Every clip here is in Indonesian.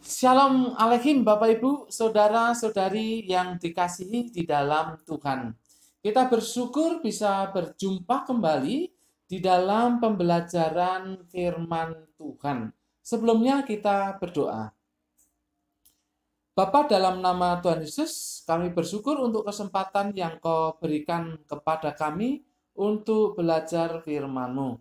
Shalom Alaikum Bapak Ibu, Saudara-saudari yang dikasihi di dalam Tuhan. Kita bersyukur bisa berjumpa kembali di dalam pembelajaran firman Tuhan. Sebelumnya kita berdoa. Bapa, dalam nama Tuhan Yesus, kami bersyukur untuk kesempatan yang Kau berikan kepada kami untuk belajar firman-Mu.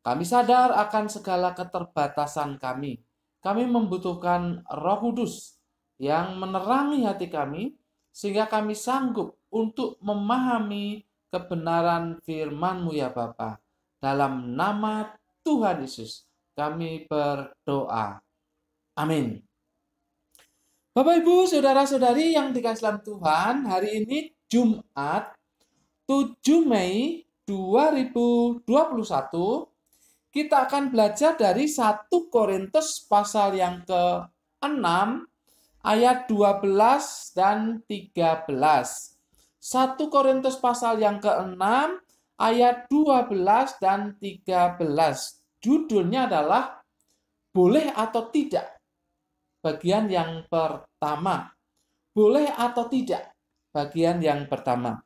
Kami sadar akan segala keterbatasan kami. Kami membutuhkan Roh Kudus yang menerangi hati kami sehingga kami sanggup untuk memahami kebenaran firman-Mu ya Bapa. Dalam nama Tuhan Yesus kami berdoa. Amin. Bapak Ibu, saudara-saudari yang dikasihi dalam Tuhan, hari ini Jumat 7 Mei 2021 kita akan belajar dari 1 Korintus pasal yang ke-6 ayat 12 dan 13. 1 Korintus pasal yang ke-6 ayat 12 dan 13. Judulnya adalah boleh atau tidak. Bagian yang pertama. Boleh atau tidak. Bagian yang pertama.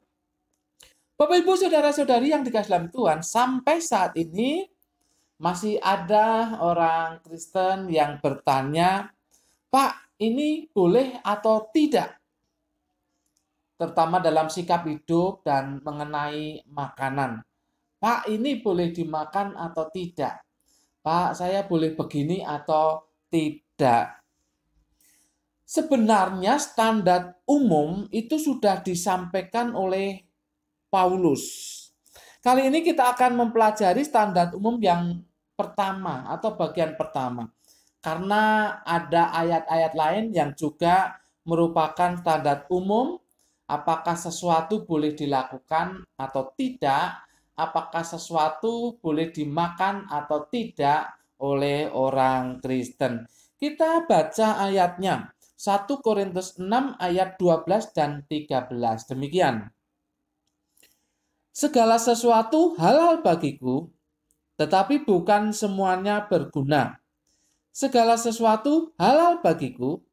Bapak Ibu saudara-saudari yang dikasihi dalam Tuhan, sampai saat ini masih ada orang Kristen yang bertanya, Pak, ini boleh atau tidak? Terutama dalam sikap hidup dan mengenai makanan. Pak, ini boleh dimakan atau tidak? Pak, saya boleh begini atau tidak? Sebenarnya standar umum itu sudah disampaikan oleh Paulus. Kali ini kita akan mempelajari standar umum yang pertama atau bagian pertama. Karena ada ayat-ayat lain yang juga merupakan standar umum, apakah sesuatu boleh dilakukan atau tidak, apakah sesuatu boleh dimakan atau tidak oleh orang Kristen. Kita baca ayatnya. 1 Korintus 6 ayat 12 dan 13. Demikian. Segala sesuatu halal bagiku, tetapi bukan semuanya berguna. Segala sesuatu halal bagiku,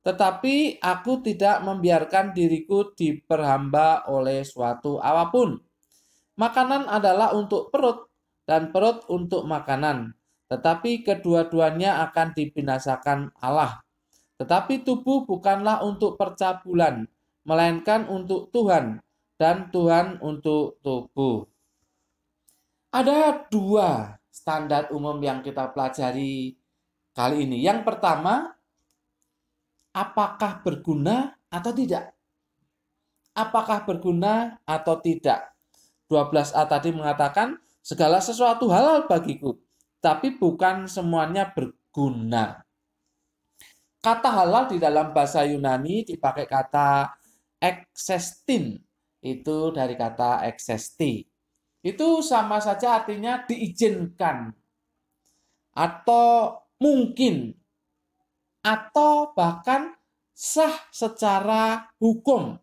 tetapi aku tidak membiarkan diriku diperhamba oleh suatu apapun. Makanan adalah untuk perut, dan perut untuk makanan. Tetapi kedua-duanya akan dibinasakan Allah. Tetapi tubuh bukanlah untuk percabulan, melainkan untuk Tuhan, dan Tuhan untuk tubuh. Ada dua standar umum yang kita pelajari kali ini. Yang pertama, apakah berguna atau tidak? Apakah berguna atau tidak? 12a tadi mengatakan, segala sesuatu halal bagiku, tapi bukan semuanya berguna. Kata halal di dalam bahasa Yunani dipakai kata exestin. Itu dari kata exesti. Itu sama saja artinya diizinkan. Atau mungkin. Atau bahkan sah secara hukum.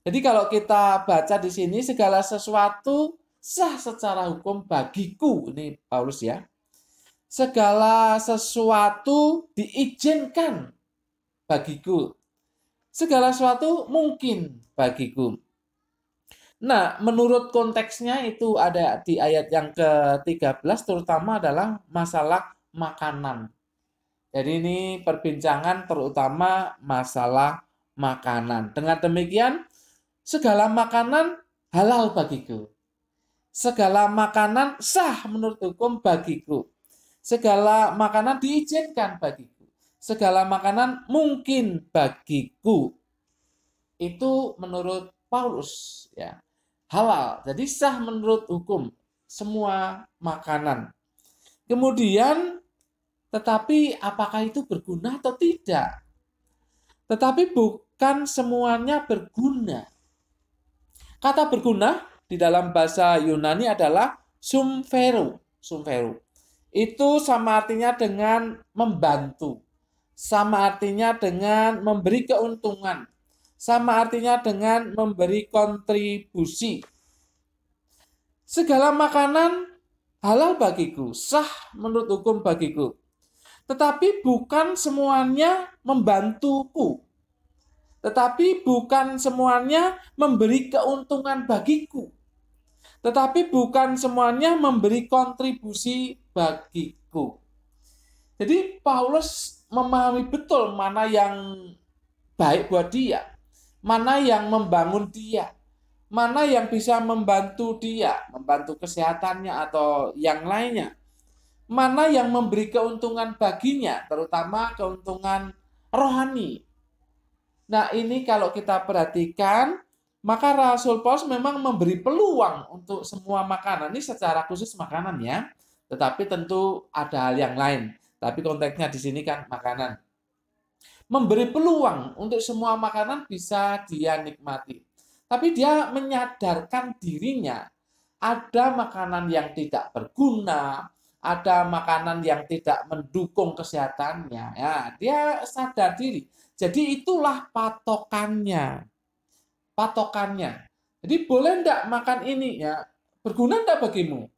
Jadi kalau kita baca di sini segala sesuatu sah secara hukum bagiku. Ini Paulus ya. Segala sesuatu diizinkan bagiku. Segala sesuatu mungkin bagiku. Nah, menurut konteksnya itu ada di ayat yang ke-13 terutama adalah masalah makanan. Jadi ini perbincangan terutama masalah makanan. Dengan demikian, segala makanan halal bagiku. Segala makanan sah menurut hukum bagiku. Segala makanan diizinkan bagiku. Segala makanan mungkin bagiku. Itu menurut Paulus ya. Halal. Jadi sah menurut hukum semua makanan. Kemudian tetapi apakah itu berguna atau tidak? Tetapi bukan semuanya berguna. Kata berguna di dalam bahasa Yunani adalah sumphero. Sumphero. Itu sama artinya dengan membantu. Sama artinya dengan memberi keuntungan. Sama artinya dengan memberi kontribusi. Segala makanan halal bagiku, sah menurut hukum bagiku. Tetapi bukan semuanya membantuku. Tetapi bukan semuanya memberi keuntungan bagiku. Tetapi bukan semuanya memberi kontribusi bagiku. Jadi Paulus memahami betul mana yang baik buat dia, mana yang membangun dia, mana yang bisa membantu dia, membantu kesehatannya atau yang lainnya, mana yang memberi keuntungan baginya, terutama keuntungan rohani. Nah, ini kalau kita perhatikan, maka Rasul Paulus memang memberi peluang untuk semua makanan. Ini secara khusus makanan ya, tetapi tentu ada hal yang lain. Tapi konteksnya di sini kan makanan. Memberi peluang untuk semua makanan bisa dia nikmati. Tapi dia menyadarkan dirinya ada makanan yang tidak berguna, ada makanan yang tidak mendukung kesehatannya. Ya, dia sadar diri. Jadi itulah patokannya. Patokannya. Jadi boleh enggak makan ini ya? Berguna enggak bagimu?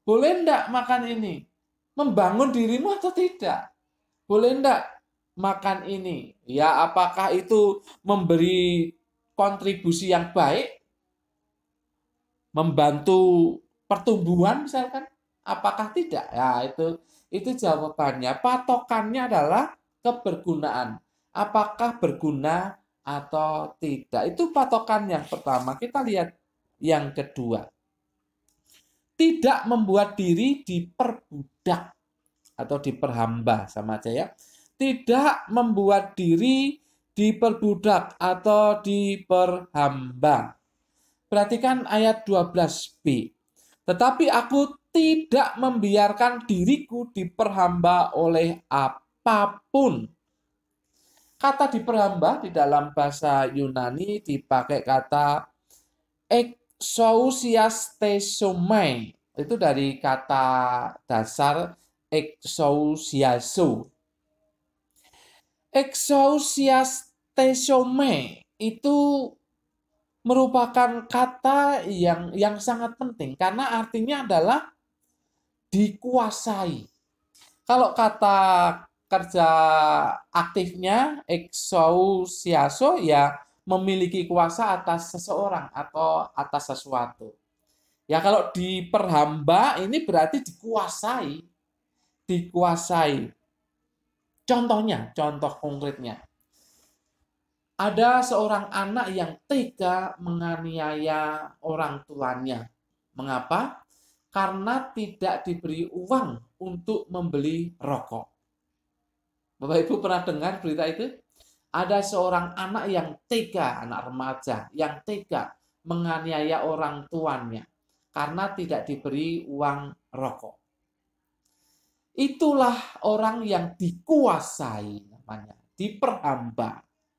Boleh enggak makan ini? Membangun dirimu atau tidak? Boleh enggak makan ini? Ya, apakah itu memberi kontribusi yang baik? Membantu pertumbuhan misalkan? Apakah tidak? Ya, itu jawabannya. Patokannya adalah kebergunaan. Apakah berguna atau tidak? Itu patokan yang pertama. Kita lihat yang kedua. Tidak membuat diri diperbudak atau diperhamba, sama aja ya. Tidak membuat diri diperbudak atau diperhamba. Perhatikan ayat 12b. Tetapi aku tidak membiarkan diriku diperhamba oleh apapun. Kata diperhamba di dalam bahasa Yunani dipakai kata exousiastesomai. Itu dari kata dasar exousiaso. Exousiastesomai itu merupakan kata yang sangat penting karena artinya adalah dikuasai. Kalau kata kerja aktifnya exousiaso ya memiliki kuasa atas seseorang atau atas sesuatu. Ya kalau diperhamba ini berarti dikuasai. Dikuasai. Contohnya, contoh konkretnya. Ada seorang anak yang tega menganiaya orang tuanya. Mengapa? Karena tidak diberi uang untuk membeli rokok. Bapak Ibu pernah dengar berita itu? Ada seorang anak yang tega, anak remaja, yang tega menganiaya orang tuanya karena tidak diberi uang rokok. Itulah orang yang dikuasai namanya, diperhamba.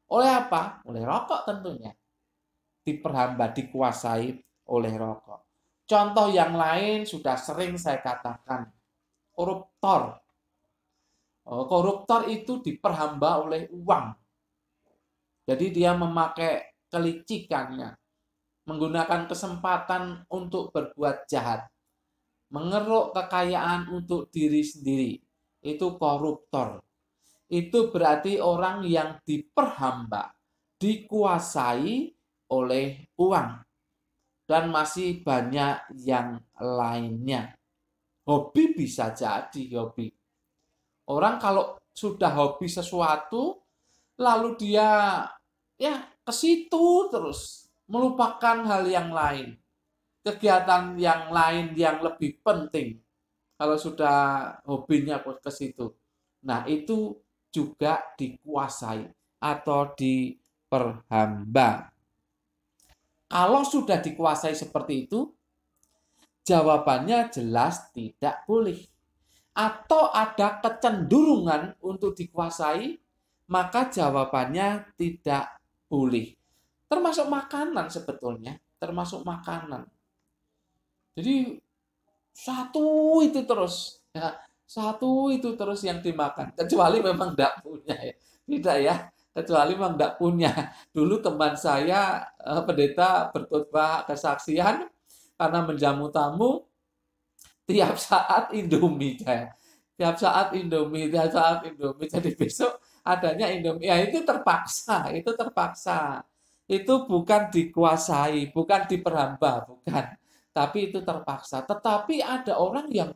Oleh apa? Oleh rokok tentunya. Diperhamba, dikuasai oleh rokok. Contoh yang lain sudah sering saya katakan. Koruptor. Koruptor itu diperhamba oleh uang. Jadi dia memakai kelicikannya, menggunakan kesempatan untuk berbuat jahat, mengeruk kekayaan untuk diri sendiri. Itu koruptor. Itu berarti orang yang diperhamba, dikuasai oleh uang. Dan masih banyak yang lainnya. Hobi bisa jadi hobi. Orang kalau sudah hobi sesuatu, lalu dia ya ke situ terus, melupakan hal yang lain. Kegiatan yang lain yang lebih penting. Kalau sudah hobinya ke situ. Nah, itu juga dikuasai atau diperhamba. Kalau sudah dikuasai seperti itu, jawabannya jelas tidak boleh. Atau ada kecenderungan untuk dikuasai, maka jawabannya tidak boleh. Termasuk makanan sebetulnya, termasuk makanan. Jadi satu itu terus, ya, satu itu terus yang dimakan, kecuali memang tidak punya ya. Tidak ya, kecuali memang tidak punya. Dulu teman saya, pendeta berkhotbah kesaksian, karena menjamu tamu, tiap saat Indomie. Tiap saat Indomie, tiap saat Indomie. Jadi besok adanya Indomie. Ya itu terpaksa, itu terpaksa. Itu bukan dikuasai, bukan diperhamba, bukan. Tapi itu terpaksa. Tetapi ada orang yang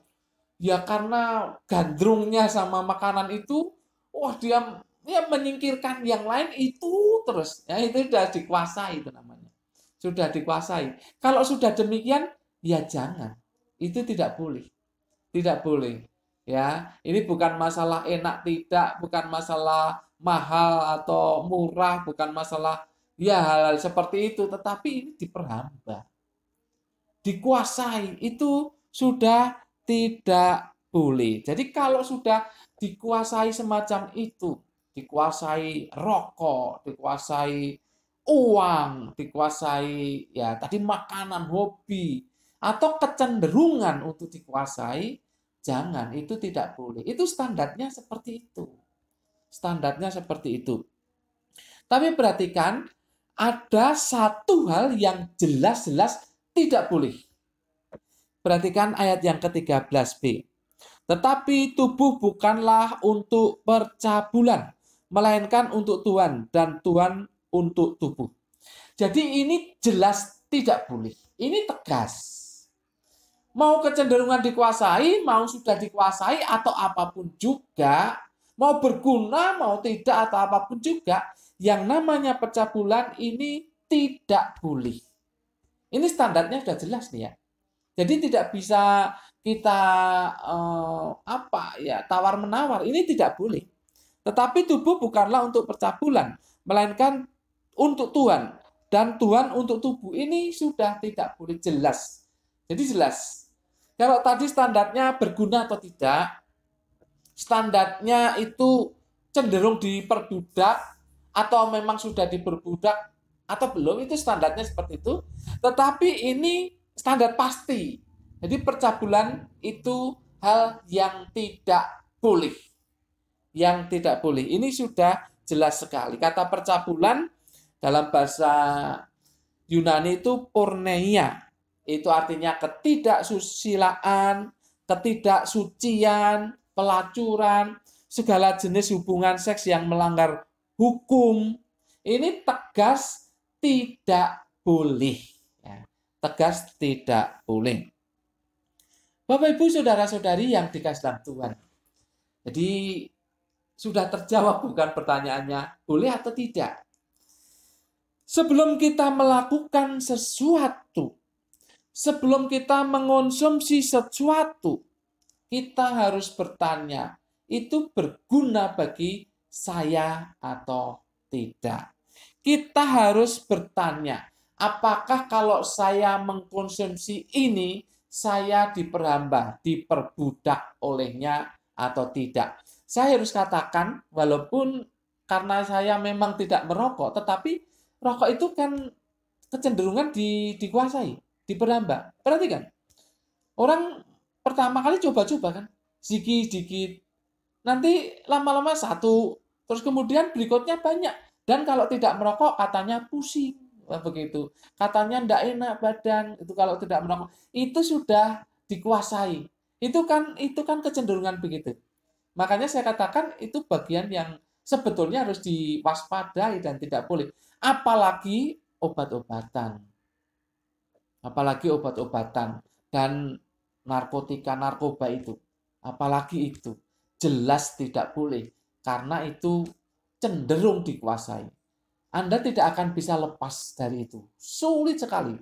ya karena gandrungnya sama makanan itu, wah dia menyingkirkan yang lain itu terus. Ya itu sudah dikuasai itu namanya. Sudah dikuasai. Kalau sudah demikian, ya jangan. Itu tidak boleh. Tidak boleh. Ya, ini bukan masalah enak tidak, bukan masalah mahal atau murah, bukan masalah ya hal-hal seperti itu, tetapi ini diperhamba, dikuasai, itu sudah tidak boleh. Jadi kalau sudah dikuasai semacam itu, dikuasai rokok, dikuasai uang, dikuasai ya tadi makanan, hobi, atau kecenderungan untuk dikuasai, jangan, itu tidak boleh. Itu standarnya seperti itu. Standarnya seperti itu. Tapi perhatikan, ada satu hal yang jelas-jelas tidak boleh. Perhatikan ayat yang ke-13b. Tetapi tubuh bukanlah untuk percabulan, melainkan untuk Tuhan, dan Tuhan untuk tubuh. Jadi ini jelas tidak boleh. Ini tegas. Mau kecenderungan dikuasai, mau sudah dikuasai, atau apapun juga, mau berguna, mau tidak, atau apapun juga, yang namanya percabulan ini tidak boleh. Ini standarnya sudah jelas nih ya. Jadi tidak bisa kita tawar-menawar. Ini tidak boleh. Tetapi tubuh bukanlah untuk percabulan, melainkan untuk Tuhan, dan Tuhan untuk tubuh. Ini sudah tidak boleh, jelas. Jadi jelas. Kalau tadi standarnya berguna atau tidak, standarnya itu cenderung diperbudak atau memang sudah diperbudak atau belum, itu standarnya seperti itu. Tetapi ini standar pasti. Jadi percabulan itu hal yang tidak boleh. Yang tidak boleh. Ini sudah jelas sekali. Kata percabulan dalam bahasa Yunani itu porneia. Itu artinya ketidaksusilaan, ketidaksucian, pelacuran, segala jenis hubungan seks yang melanggar hukum. Ini tegas tidak boleh. Ya, tegas tidak boleh. Bapak, Ibu, saudara-saudari yang dikasihi dalam Tuhan. Jadi sudah terjawab bukan pertanyaannya, boleh atau tidak? Sebelum kita melakukan sesuatu, sebelum kita mengonsumsi sesuatu, kita harus bertanya, itu berguna bagi saya atau tidak? Kita harus bertanya, apakah kalau saya mengkonsumsi ini, saya diperhamba, diperbudak olehnya atau tidak? Saya harus katakan, walaupun karena saya memang tidak merokok, tetapi rokok itu kan kecenderungan dikuasai, diperhamba. Perhatikan, orang pertama kali coba-coba kan, sedikit-sedikit, nanti lama-lama satu, terus kemudian berikutnya banyak. Dan kalau tidak merokok katanya pusing, begitu. Katanya tidak enak badan, itu kalau tidak merokok. Itu sudah dikuasai. Itu kan kecenderungan begitu. Makanya saya katakan itu bagian yang sebetulnya harus diwaspadai dan tidak boleh. Apalagi obat-obatan. Apalagi obat-obatan dan narkotika, narkoba itu. Apalagi itu. Jelas tidak boleh. Karena itu cenderung dikuasai. Anda tidak akan bisa lepas dari itu. Sulit sekali.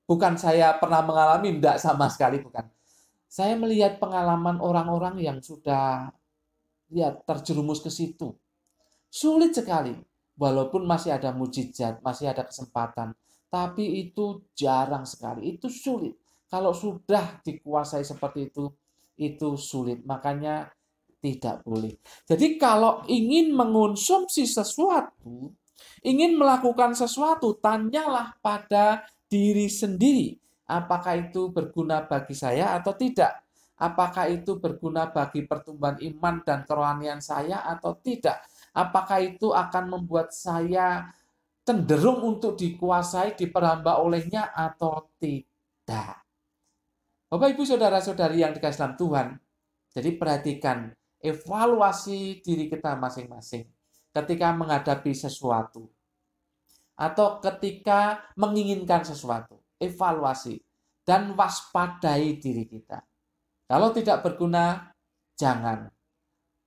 Bukan saya pernah mengalami, tidak sama sekali, bukan. Saya melihat pengalaman orang-orang yang sudah terjerumus ke situ. Sulit sekali. Walaupun masih ada mujizat, masih ada kesempatan. Tapi itu jarang sekali. Itu sulit. Kalau sudah dikuasai seperti itu sulit. Makanya tidak boleh. Jadi kalau ingin mengonsumsi sesuatu, ingin melakukan sesuatu, tanyalah pada diri sendiri. Apakah itu berguna bagi saya atau tidak? Apakah itu berguna bagi pertumbuhan iman dan kerohanian saya atau tidak? Apakah itu akan membuat saya cenderung untuk dikuasai, diperhamba olehnya atau tidak? Bapak, Ibu, saudara-saudari yang dikasihi dalam Tuhan. Jadi perhatikan evaluasi diri kita masing-masing ketika menghadapi sesuatu atau ketika menginginkan sesuatu. Evaluasi dan waspadai diri kita. Kalau tidak berguna, jangan.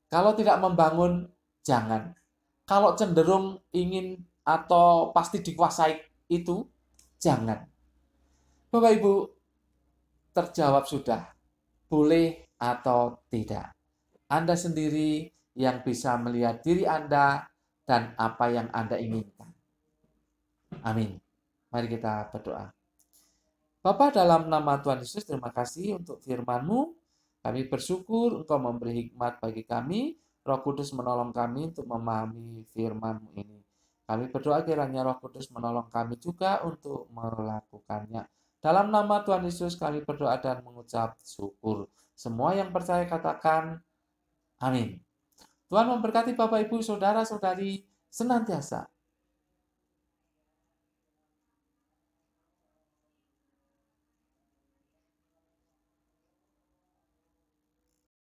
Kalau tidak membangun, jangan. Kalau cenderung ingin atau pasti dikuasai itu, jangan. Bapak Ibu, terjawab sudah. Boleh atau tidak. Anda sendiri yang bisa melihat diri Anda dan apa yang Anda inginkan. Amin. Mari kita berdoa. Bapa, dalam nama Tuhan Yesus, terima kasih untuk firman-Mu. Kami bersyukur Engkau memberi hikmat bagi kami. Roh Kudus menolong kami untuk memahami firman-Mu ini. Kami berdoa kiranya Roh Kudus menolong kami juga untuk melakukannya. Dalam nama Tuhan Yesus kami berdoa dan mengucap syukur. Semua yang percaya katakan amin. Tuhan memberkati Bapak Ibu Saudara-saudari senantiasa